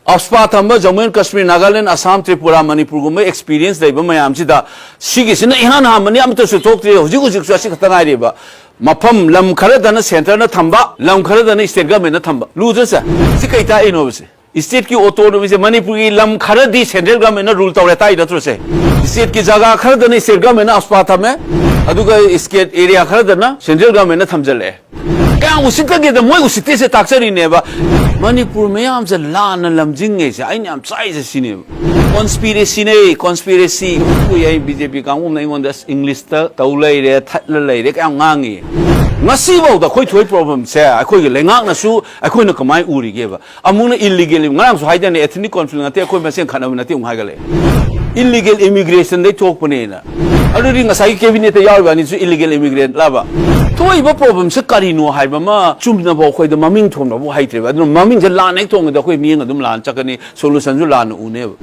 Afspa thamba Jammu and Kashmir, Nagaland, Assam, Tripura, Manipur gumma experience dai ba mayam sida sigisi na ihan ha mani am to su tok tre hujik hujik su khatangai re ba mafam lam khara dana center na thamba lam khara dana state government na thamba luja sa si kai ta ino se state ki autonomy se Manipur ki lam khara di central government na rule tawre tai da tro se state ki jaga khara dana state government na afspa thame aduga state area khara dana central government na thamjale क्या उसी तक ये तो मैं उसी तेज़ ताकसर ही नहीं बा मणिपुर में हम से लाना लमजिंगे से आई हम साइज़ सीने conspiracy कोई यही बीजेपी का उन नहीं वंदस इंग्लिश ताउलाई रे थल्लाई रे क्या Gangi ngasi ba da khoi thoi problem se akhoi ge lengak na su akhoi na kamai uri ge ba amung na illegal ngang su haida ne ethnic conflict na te akhoi ma sen khana na te ung ha ga le illegal immigration dei thok pune na adu ri ngasai cabinet yaw ba ni su illegal immigrant la ba thoi ba problem se kari no hai ba ma chum na ba khoi da maming thom na bo hai tre ba adu maming je la nei thong da khoi mi ng adum lan chakani solution ju lan u ne ba